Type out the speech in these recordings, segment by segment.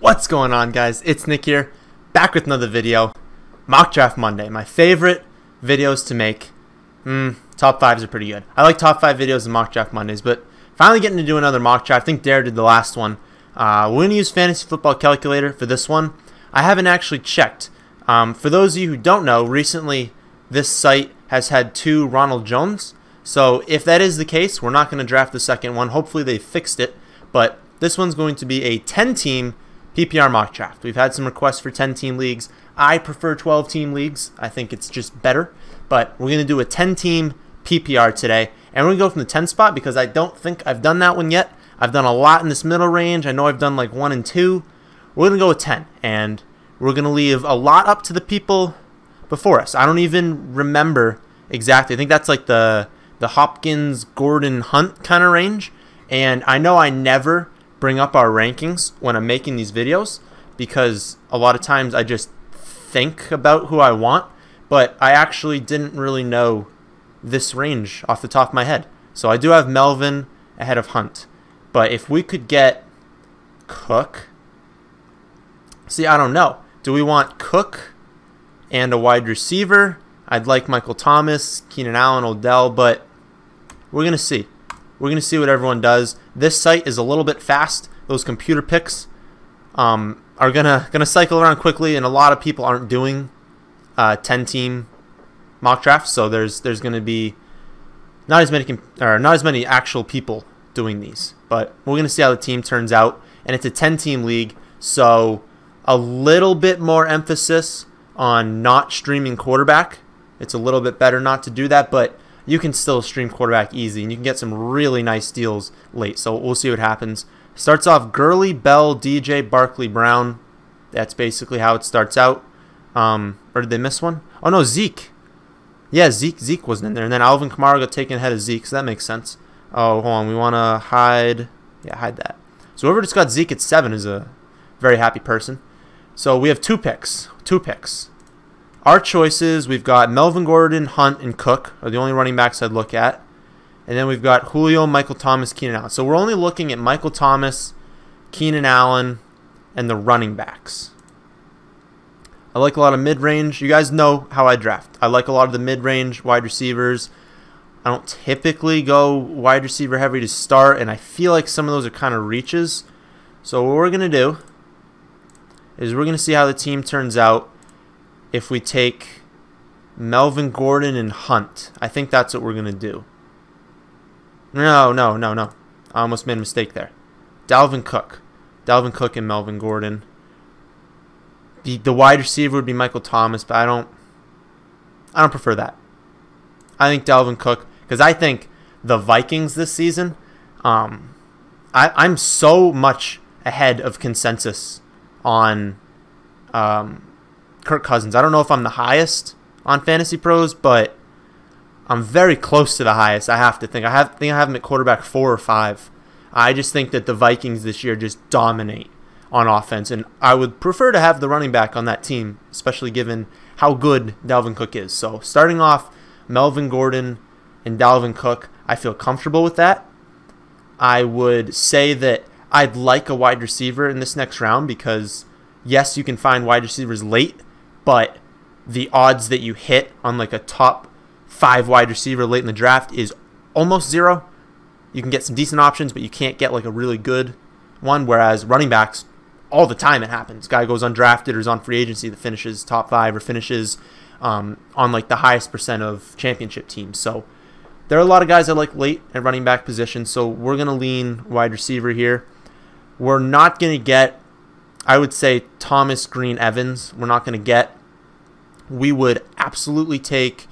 What's going on, guys? It's Nick here, back with another video. Mock Draft Monday, my favorite videos to make. Top 5s are pretty good. I like top 5 videos and Mock Draft Mondays, but finally getting to do another mock draft. I think Dare did the last one. We're going to use Fantasy Football Calculator for this one. I haven't actually checked. For those of you who don't know, recently this site has had 2 Ronald Jones. So if that is the case, we're not going to draft the second one. Hopefully they fixed it, but this one's going to be a 10-team PPR mock draft. We've had some requests for 10-team leagues. I prefer 12-team leagues. I think it's just better. But we're going to do a 10-team PPR today. And we're going to go from the 10 spot because I don't think I've done that one yet. I've done a lot in this middle range. I know I've done like 1 and 2. We're going to go with 10. And we're going to leave a lot up to the people before us. I don't even remember exactly. I think that's like the Hopkins, Gordon, Hunt kind of range. And I know I never bring up our rankings when I'm making these videos because a lot of times I just think about who I want, but I actually didn't really know this range off the top of my head. So I do have Melvin ahead of Hunt. But if we could get Cook, see, I don't know. Do we want Cook and a wide receiver? I'd like Michael Thomas, Keenan Allen, Odell, but we're going to see. We're going to see what everyone does. This site is a little bit fast. Those computer picks are gonna cycle around quickly, and a lot of people aren't doing 10-team mock drafts, so there's going to be not as many actual people doing these. But we're going to see how the team turns out, and it's a 10-team league, so a little bit more emphasis on not streaming quarterback. It's a little bit better not to do that, but you can still stream quarterback easy, and you can get some really nice deals late. So we'll see what happens. Starts off Gurley, Bell, DJ, Barkley, Brown. That's basically how it starts out. Or did they miss one? Oh, no, Zeke. Yeah, Zeke wasn't in there. And then Alvin Kamara got taken ahead of Zeke, so that makes sense. Oh, hold on. We want to hide. Yeah, hide that. So whoever just got Zeke at 7 is a very happy person. So we have 2 picks. 2 picks. Our choices, we've got Melvin Gordon, Hunt, and Cook are the only running backs I'd look at. And then we've got Julio, Michael Thomas, Keenan Allen. So we're only looking at Michael Thomas, Keenan Allen, and the running backs. I like a lot of mid-range. You guys know how I draft. I like a lot of the mid-range wide receivers. I don't typically go wide receiver heavy to start, and I feel like some of those are kind of reaches. So what we're going to do is we're going to see how the team turns out if we take Melvin Gordon and Hunt. I think that's what we're going to do. No. I almost made a mistake there. Dalvin Cook and Melvin Gordon. The wide receiver would be Michael Thomas, but I don't prefer that. I think Dalvin Cook, because I think the Vikings this season, I'm so much ahead of consensus on Kirk Cousins. I don't know if I'm the highest on Fantasy Pros, but I'm very close to the highest, I have to think. I have him at quarterback 4 or 5. I just think that the Vikings this year just dominate on offense, and I would prefer to have the running back on that team, especially given how good Dalvin Cook is. So starting off, Melvin Gordon and Dalvin Cook, I feel comfortable with that. I would say that I'd like a wide receiver in this next round because, yes, you can find wide receivers late, but the odds that you hit on like a top 5 wide receiver late in the draft is almost 0. You can get some decent options, but you can't get like a really good one, whereas running backs, all the time it happens. Guy goes undrafted or is on free agency that finishes top 5 or finishes on like the highest % of championship teams. So there are a lot of guys I like late at running back position, so we're going to lean wide receiver here. We're not going to get, I would say, Thomas, Green, Evans. We're not going to get. We would absolutely take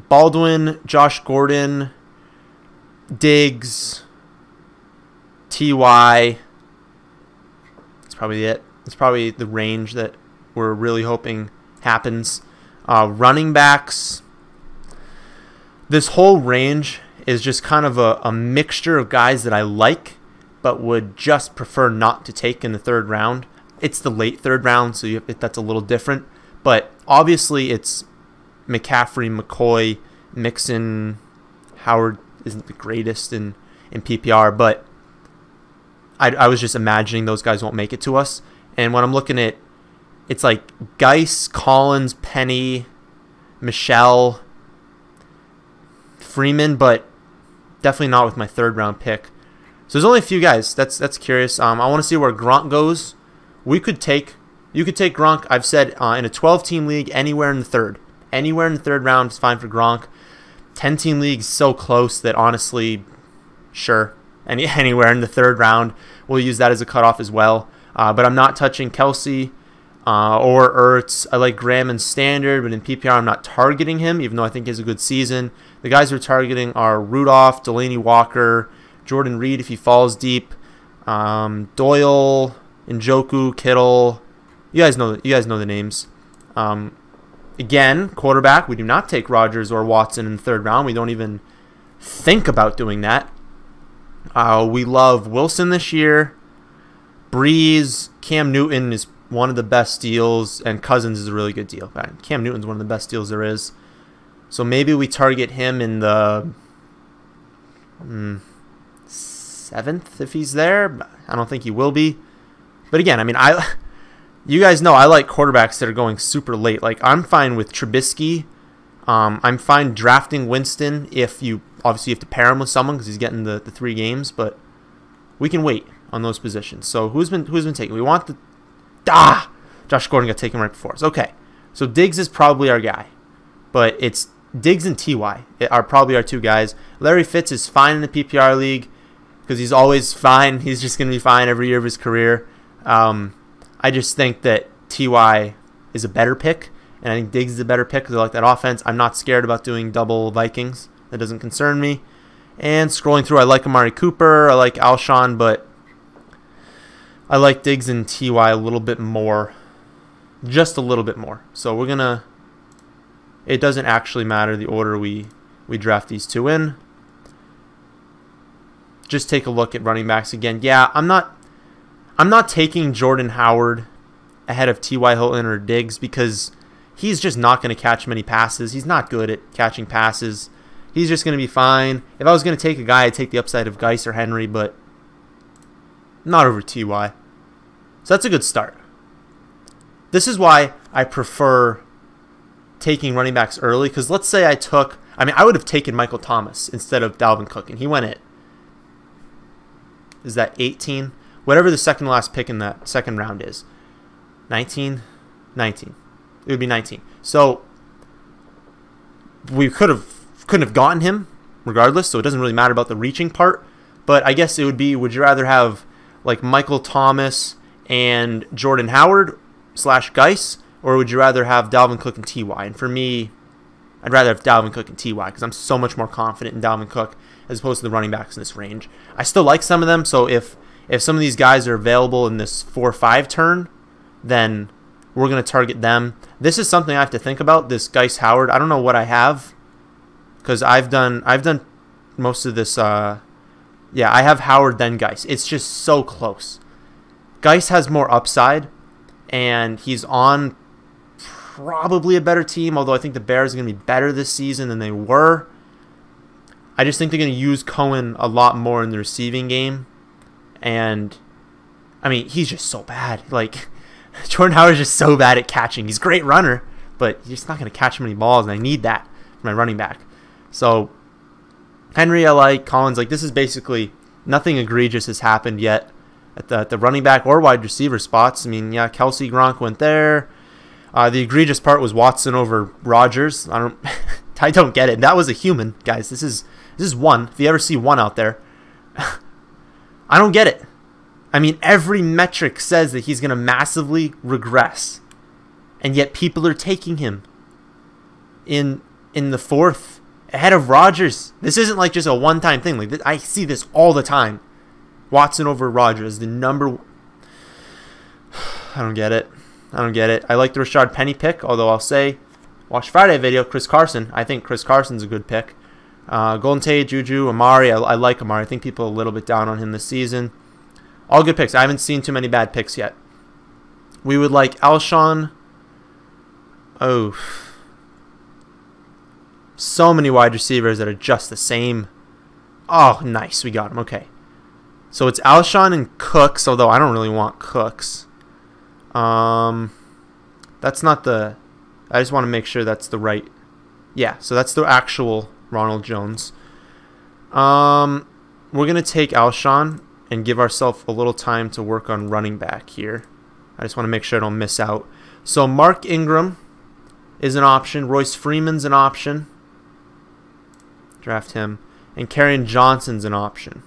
Baldwin, Josh Gordon, Diggs, T.Y. That's probably it. That's probably the range that we're really hoping happens. Running backs. This whole range is just kind of a mixture of guys that I like, but would just prefer not to take in the 3rd round. It's the late 3rd round, so that's a little different. But obviously it's McCaffrey, McCoy, Mixon, Howard isn't the greatest in PPR, but I was just imagining those guys won't make it to us. And when I'm looking at, it's like Geis, Collins, Penny, Michelle, Freeman, but definitely not with my 3rd round pick. So there's only a few guys. That's curious. I want to see where Gronk goes. You could take Gronk. I've said in a 12-team league, anywhere in the 3rd. Anywhere in the 3rd round is fine for Gronk. 10-team league is so close that honestly, sure, anywhere in the 3rd round, we'll use that as a cutoff as well. But I'm not touching Kelsey or Ertz. I like Graham in standard, but in PPR I'm not targeting him, even though I think he has a good season. The guys we're targeting are Rudolph, Delaney Walker, Jordan Reed if he falls deep, Doyle, Njoku, Kittle. You guys know the names. Again, quarterback, we do not take Rodgers or Watson in the 3rd round. We don't even think about doing that. We love Wilson this year. Breeze, Cam Newton is one of the best deals, and Cousins is a really good deal. Cam Newton's one of the best deals there is. So maybe we target him in the 7th if he's there. I don't think he will be. But again, I mean, you guys know I like quarterbacks that are going super late. Like, I'm fine with Trubisky. I'm fine drafting Winston if you obviously have to pair him with someone because he's getting the 3 games. But we can wait on those positions. So who's been taken? We want the Josh Gordon got taken right before us. Okay, so Diggs is probably our guy, but it's Diggs and Ty are probably our 2 guys. Larry Fitz is fine in the PPR league because he's always fine. He's just going to be fine every year of his career. I just think that Ty is a better pick, and I think Diggs is a better pick because I like that offense. I'm not scared about doing double Vikings. That doesn't concern me. And scrolling through, I like Amari Cooper. I like Alshon, but I like Diggs and Ty a little bit more. Just a little bit more. So we're going to... It doesn't actually matter the order we draft these 2 in. Just take a look at running backs again. Yeah, I'm not taking Jordan Howard ahead of T.Y. Hilton or Diggs because he's just not going to catch many passes. He's not good at catching passes. He's just going to be fine. If I was going to take a guy, I'd take the upside of Geis or Henry, but not over T.Y. So that's a good start. This is why I prefer taking running backs early, because let's say I would have taken Michael Thomas instead of Dalvin Cook, and he went at, is that 18? Whatever the second to last pick in that 2nd round is. 19? 19. It would be 19. So we couldn't have gotten him regardless, so it doesn't really matter about the reaching part. But I guess it would be, would you rather have like Michael Thomas and Jordan Howard / Geis, or would you rather have Dalvin Cook and T.Y.? And for me, I'd rather have Dalvin Cook and T.Y. because I'm so much more confident in Dalvin Cook as opposed to the running backs in this range. I still like some of them, so if some of these guys are available in this 4-5 turn, then we're going to target them. This is something I have to think about, this Geis Howard. I don't know what I have because I've done most of this. Yeah, I have Howard then Geis. It's just so close. Geis has more upside, and he's on probably a better team, although I think the Bears are going to be better this season than they were. I just think they're going to use Cohen a lot more in the receiving game. And, I mean, he's just so bad. Like, Jordan Howard's just so bad at catching. He's a great runner, but he's just not going to catch many balls, and I need that for my running back. So, Henry I like, Collins, like, this is basically nothing egregious has happened yet at the running back or wide receiver spots. I mean, yeah, Kelsey, Gronk went there. The egregious part was Watson over Rodgers. I don't get it. That was a human, guys. This is one. If you ever see one out there, I don't get it. I mean, every metric says that he's going to massively regress, and yet people are taking him in the 4th ahead of Rodgers. This isn't like just a one-time thing. Like, I see this all the time. Watson over Rodgers, the number. I don't get it. I don't get it. I like the Rashard Penny pick, although I'll say, watch Friday video, Chris Carson. I think Chris Carson's a good pick. Golden Tate, Juju, Amari. I like Amari. I think people are a little bit down on him this season. All good picks. I haven't seen too many bad picks yet. We would like Alshon. Oh. So many wide receivers that are just the same. Oh, nice. We got him. Okay. So it's Alshon and Cooks, although I don't really want Cooks. That's not the... I just want to make sure that's the right... Yeah, so that's the actual Ronald Jones. We're going to take Alshon and give ourselves a little time to work on running back here. I just want to make sure I don't miss out. So Mark Ingram is an option. Royce Freeman's an option. Draft him. And Kerryon Johnson's an option.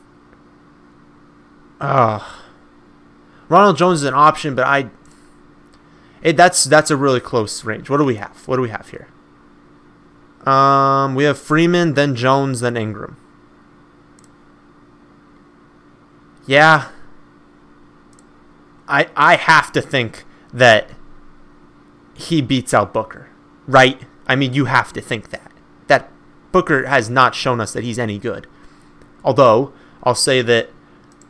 Ronald Jones is an option, but that's a really close range. What do we have? What do we have here? We have Freeman, then Jones, then Ingram. Yeah. I have to think that he beats out Booker, right? I mean, you have to think that. That Booker has not shown us that he's any good. Although, I'll say that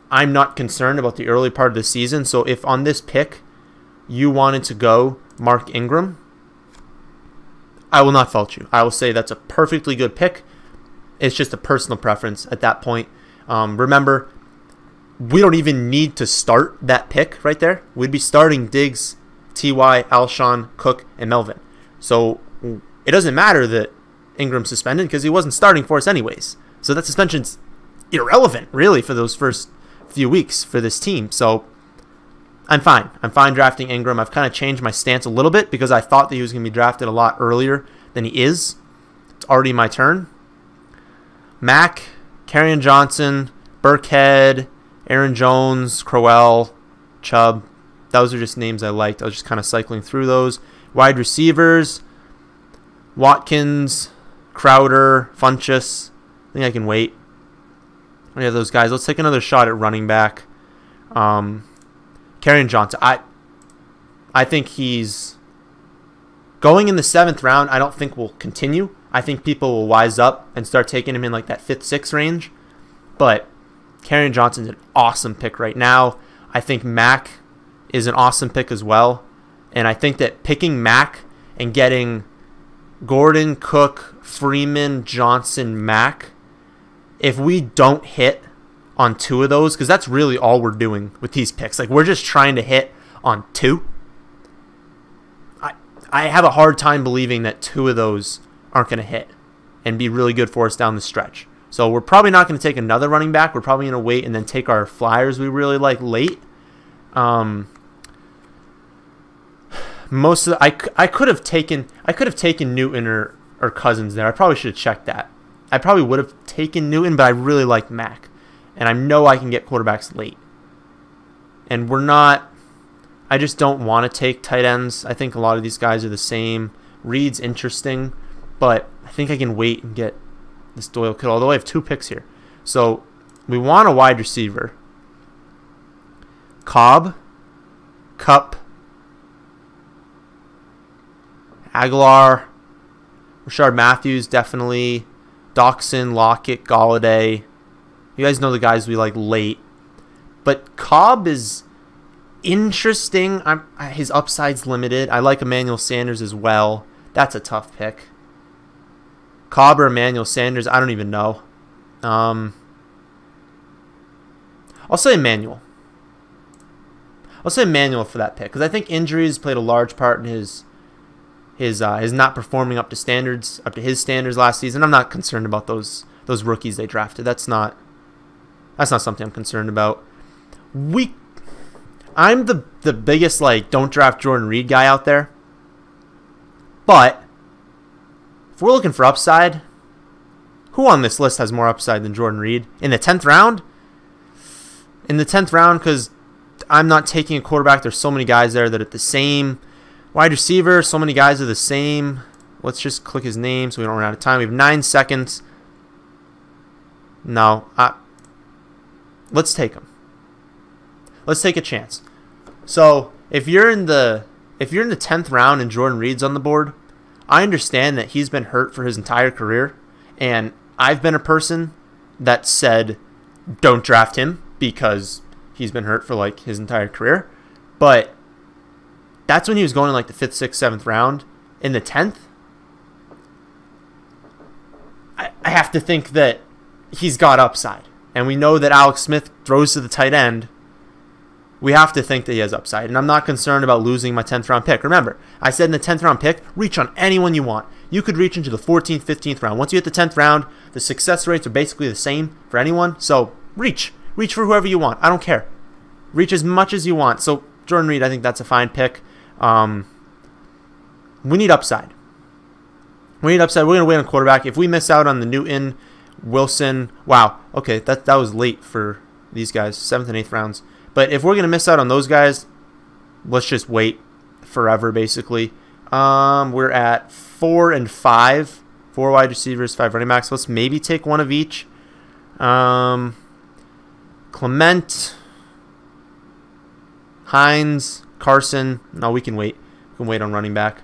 I'm not concerned about the early part of the season, so if on this pick you wanted to go Mark Ingram, I will not fault you. I will say that's a perfectly good pick. It's just a personal preference at that point. Remember, we don't even need to start that pick right there. We'd be starting Diggs, T.Y., Alshon, Cook, and Melvin. So it doesn't matter that Ingram's suspended because he wasn't starting for us anyways. So that suspension's irrelevant, really, for those first few weeks for this team. So I'm fine. I'm fine drafting Ingram. I've kind of changed my stance a little bit because I thought that he was going to be drafted a lot earlier than he is. It's already my turn. Mack, Kerryon Johnson, Burkhead, Aaron Jones, Crowell, Chubb. Those are just names I liked. I was just kind of cycling through those. Wide receivers, Watkins, Crowder, Funchess. I think I can wait. We have those guys. Let's take another shot at running back. Kerryon Johnson. I think he's going in the 7th round. I don't think will continue. I think people will wise up and start taking him in like that 5th, 6th range. But Kerryon Johnson's an awesome pick right now. I think Mack is an awesome pick as well. And I think that picking Mack and getting Gordon, Cook, Freeman, Johnson, Mack, if we don't hit on 2 of those, because that's really all we're doing with these picks. Like, we're just trying to hit on 2. I have a hard time believing that 2 of those aren't going to hit and be really good for us down the stretch. So we're probably not going to take another running back. We're probably going to wait and then take our flyers we really like late. Most of the, I could have taken Newton or Cousins there. I probably should have checked that. I probably would have taken Newton, but I really like Mack. And I know I can get quarterbacks late. And we're not... I just don't want to take tight ends. I think a lot of these guys are the same. Reed's interesting, but I think I can wait and get this Doyle Kittle, although I have 2 picks here. So we want a wide receiver. Cobb, Kupp, Aguilar, Rashard Matthews, definitely. Doxson, Lockett, Golladay. You guys know the guys we like late. But Cobb is interesting. His upside's limited. I like Emmanuel Sanders as well. That's a tough pick. Cobb or Emmanuel Sanders, I don't even know. I'll say Emmanuel. I'll say Emmanuel for that pick because I think injuries played a large part in his not performing up to his standards last season. I'm not concerned about those rookies they drafted. That's not something I'm concerned about. I'm the biggest don't draft Jordan Reed guy out there. But if we're looking for upside, who on this list has more upside than Jordan Reed? In the 10th round? In the 10th round, because I'm not taking a quarterback. There's so many guys there that are the same. Wide receiver, so many guys are the same. Let's just click his name so we don't run out of time. We have 9 seconds. No. Let's take him. Let's take a chance. So if you're in the 10th round and Jordan Reed's on the board, I understand that he's been hurt for his entire career, and I've been a person that said don't draft him because he's been hurt for his entire career. But that's when he was going in the 5th, 6th, 7th round. In the 10th, I have to think that he's got upside. And we know that Alex Smith throws to the tight end. we have to think that he has upside. And I'm not concerned about losing my 10th round pick. Remember, I said in the 10th round pick, reach on anyone you want. You could reach into the 14th, 15th round. Once you hit the 10th round, the success rates are basically the same for anyone. So reach. Reach for whoever you want. I don't care. Reach as much as you want. So Jordan Reed, I think that's a fine pick. We need upside. We need upside. We're going to wait on quarterback. If we miss out on the Newton, Wilson, wow. Okay, that was late for these guys, 7th and 8th rounds. But if we're going to miss out on those guys, let's just wait forever, basically. We're at 4 and 5. 4 wide receivers, 5 running backs. Let's maybe take one of each. Clement, Hines, Carson. No, we can wait. We can wait on running back.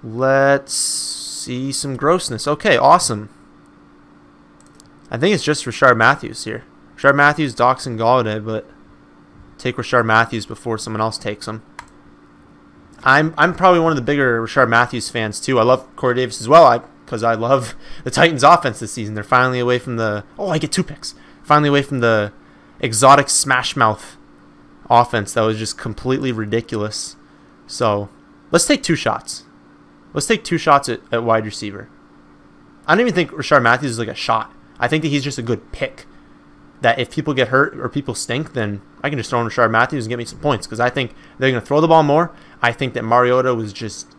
Let's see some grossness. Okay, awesome. I think it's just Rashard Matthews here. Rashard Matthews, Doctson, Golladay, but take Rashard Matthews before someone else takes him. I'm probably one of the bigger Rashard Matthews fans too. I love Corey Davis as well because I love the Titans offense this season. They're finally away from the I get 2 picks. Finally away from the exotic smash mouth offense that was just completely ridiculous. So let's take 2 shots. Let's take 2 shots at wide receiver. I don't even think Rashard Matthews is like a shot. I think that he's just a good pick. That if people get hurt or people stink, then I can just throw in Rashard Matthews and get me some points. Because I think they're going to throw the ball more. I think that Mariota was just...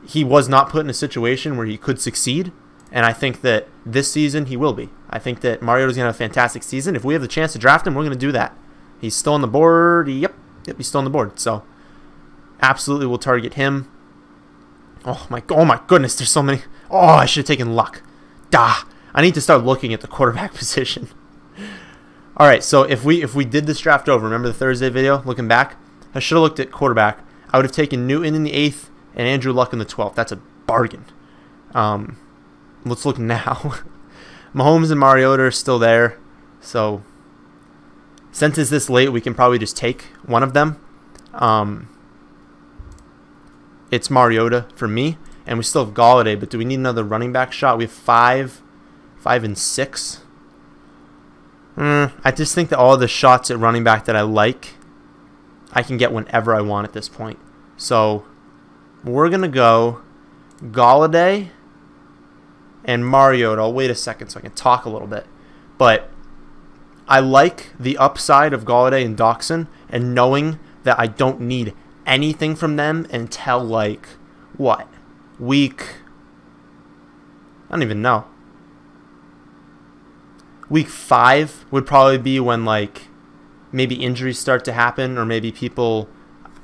He was not put in a situation where he could succeed. And I think that this season he will be. I think that Mariota's going to have a fantastic season. If we have the chance to draft him, we're going to do that. He's still on the board. Yep, he's still on the board. So absolutely we'll target him. Oh my goodness, there's so many. Oh, I should have taken Luck. I need to start looking at the quarterback position. All right, so if we did this draft over, remember the Thursday video, looking back, I should have looked at quarterback. I would have taken Newton in the 8th and Andrew Luck in the 12th. That's a bargain. Let's look now. Mahomes and Mariota are still there. So since it's this late, we can probably just take one of them. It's Mariota for me, and we still have Golladay, but do we need another running back shot? We have 5 and 6. I just think that all the shots at running back that I like, I can get whenever I want at this point. So we're going to go Golladay and Mariota. I'll wait a second so I can talk a little bit. But I like the upside of Golladay and Doctson, and knowing that I don't need anything from them until like what? Week, I don't even know. Week 5 would probably be when like maybe injuries start to happen, or maybe people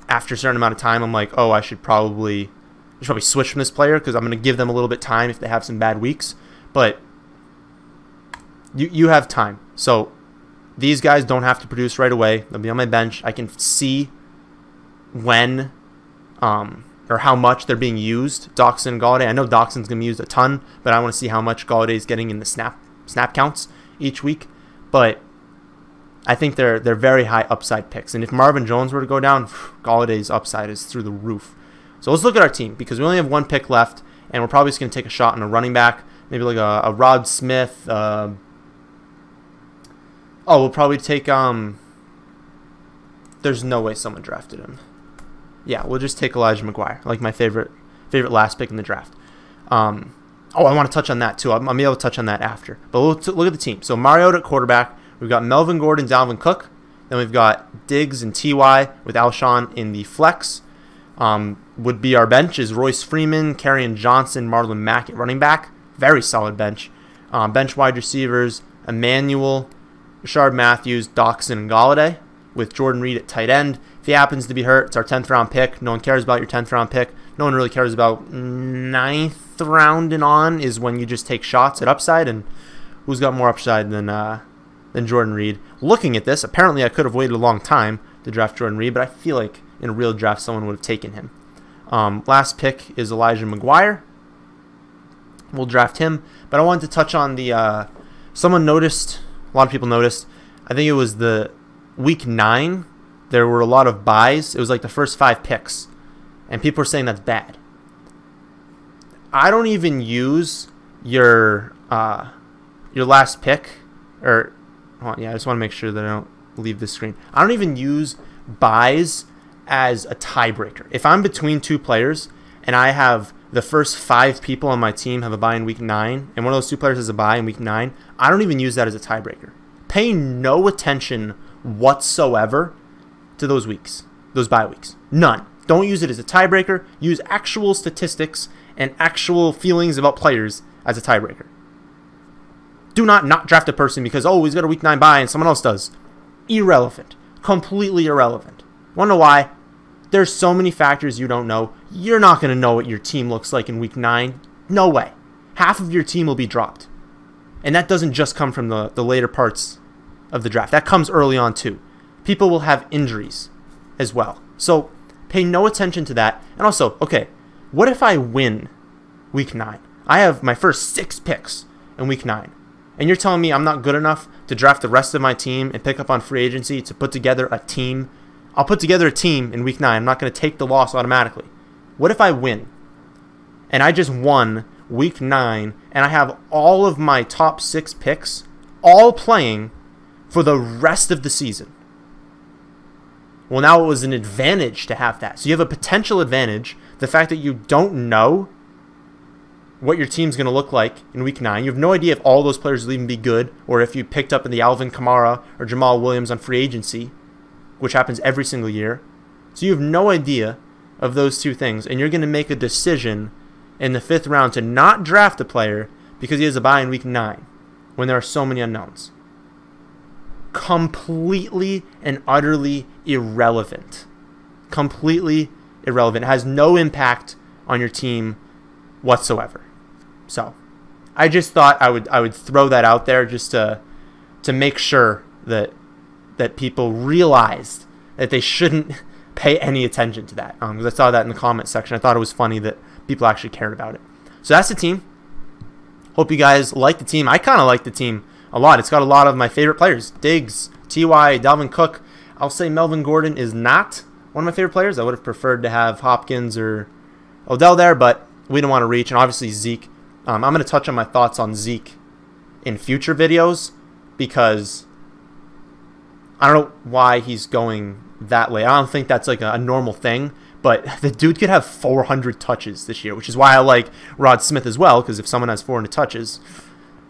after a certain amount of time I'm like, oh, I should probably switch from this player because I'm going to give them a little bit of time if they have some bad weeks. But you have time. So these guys don't have to produce right away. They'll be on my bench. I can see when or how much they're being used. Doctson and Golladay. I know Dockson's going to be used a ton, but I want to see how much Golladay is getting in the snap counts each week. But I think they're very high upside picks. And if Marvin Jones were to go down, Galladay's upside is through the roof. So let's look at our team, because we only have 1 pick left, and we're probably just going to take a shot on a running back, maybe like a Rod Smith. We'll probably take there's no way someone drafted him. Yeah, we'll just take Elijah McGuire, like my favorite last pick in the draft. I want to touch on that too. I'll be able to touch on that after. But we'll look at the team. So Mariota at quarterback. We've got Melvin Gordon, Dalvin Cook. Then we've got Diggs and T.Y. with Alshon in the flex. Would be our bench is Royce Freeman, Kerryon Johnson, Marlon Mack at running back. Very solid bench. Bench wide receivers, Emmanuel, Rashard Matthews, Doctson, and Golladay, with Jordan Reed at tight end. If he happens to be hurt, it's our 10th round pick. No one cares about your 10th round pick. No one really cares about 9th round and on is when you just take shots at upside, and who's got more upside than Jordan Reed. Looking at this, apparently I could have waited a long time to draft Jordan Reed, but I feel like in a real draft someone would have taken him. Last pick is Elijah McGuire. We'll draft him, but I wanted to touch on the someone noticed, a lot of people noticed, I think it was the week 9, there were a lot of buys. It was like the first 5 picks, and people were saying that's bad. I don't even use your last pick, or yeah, I just want to make sure that I don't leave this screen. I don't even use buys as a tiebreaker. If I'm between two players and I have the first 5 people on my team have a bye in week 9, and one of those 2 players has a bye in week 9, I don't even use that as a tiebreaker. Pay no attention whatsoever to those weeks, those bye weeks. None. Don't use it as a tiebreaker. Use actual statistics and actual feelings about players as a tiebreaker. Do not draft a person because, oh, he's got a week 9 bye and someone else does. Irrelevant. Completely irrelevant. Want to know why? There's so many factors you don't know. You're not going to know what your team looks like in week 9. No way. Half of your team will be dropped. And that doesn't just come from the later parts of the draft. That comes early on too. People will have injuries as well. So pay no attention to that. And also, okay, what if I win week 9? I have my first 6 picks in week 9. And you're telling me I'm not good enough to draft the rest of my team and pick up on free agency to put together a team? I'll put together a team in week 9. I'm not going to take the loss automatically. What if I win? And I just won week 9 and I have all of my top 6 picks all playing for the rest of the season. Well, now it was an advantage to have that. So you have a potential advantage. The fact that you don't know what your team's going to look like in week 9. You have no idea if all those players will even be good, or if you picked up in the Alvin Kamara or Jamal Williams on free agency, which happens every single year. So you have no idea of those 2 things, and you're going to make a decision in the 5th round to not draft a player because he has a bye in week 9 when there are so many unknowns. Completely and utterly irrelevant. Completely irrelevant. It has no impact on your team whatsoever. So I just thought I would throw that out there just to make sure that people realized that they shouldn't pay any attention to that. Because I saw that in the comment section. I thought it was funny that people actually cared about it. So that's the team. Hope you guys like the team. I kind of like the team a lot. It's got a lot of my favorite players. Diggs, T.Y., Dalvin Cook. I'll say Melvin Gordon is not one of my favorite players. I would have preferred to have Hopkins or Odell there, but we don't want to reach. And obviously Zeke. I'm going to touch on my thoughts on Zeke in future videos because I don't know why he's going that late. I don't think that's like a normal thing, but the dude could have 400 touches this year, which is why I like Rod Smith as well, because if someone has 400 touches,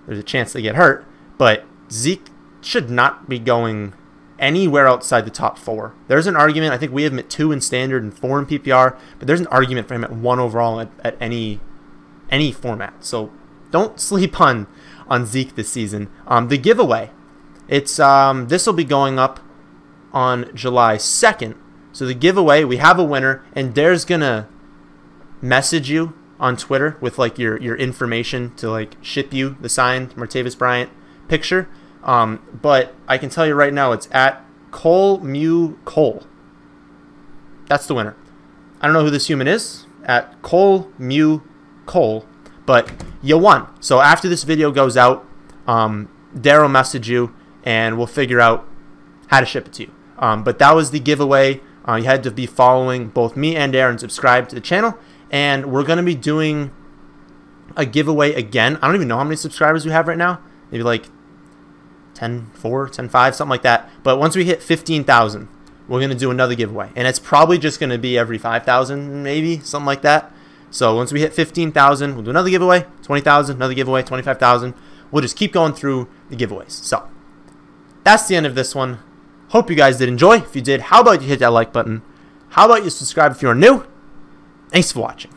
there's a chance they get hurt. But Zeke should not be going anywhere outside the top 4. There's an argument. I think we have him at 2 in standard and 4 in PPR, but there's an argument for him at 1 overall at any format. So don't sleep on Zeke this season. The giveaway, it's this will be going up on July 2nd. So the giveaway, we have a winner, and Dare's gonna message you on Twitter with like your information to like ship you the signed Martavis Bryant picture. But I can tell you right now, it's at Cole Mew Cole. That's the winner. I don't know who this human is, at Cole Mew Cole, but you won. So after this video goes out, Dare will message you and we'll figure out how to ship it to you. But that was the giveaway. You had to be following both me and Dare and subscribe to the channel. And we're going to be doing a giveaway again. I don't even know how many subscribers we have right now. Maybe like 10-4, 10-5, something like that. But once we hit 15,000, we're going to do another giveaway. And it's probably just going to be every 5,000, maybe, something like that. So once we hit 15,000, we'll do another giveaway, 20,000, another giveaway, 25,000. We'll just keep going through the giveaways. So that's the end of this one. Hope you guys did enjoy. If you did, how about you hit that like button? How about you subscribe if you're new? Thanks for watching.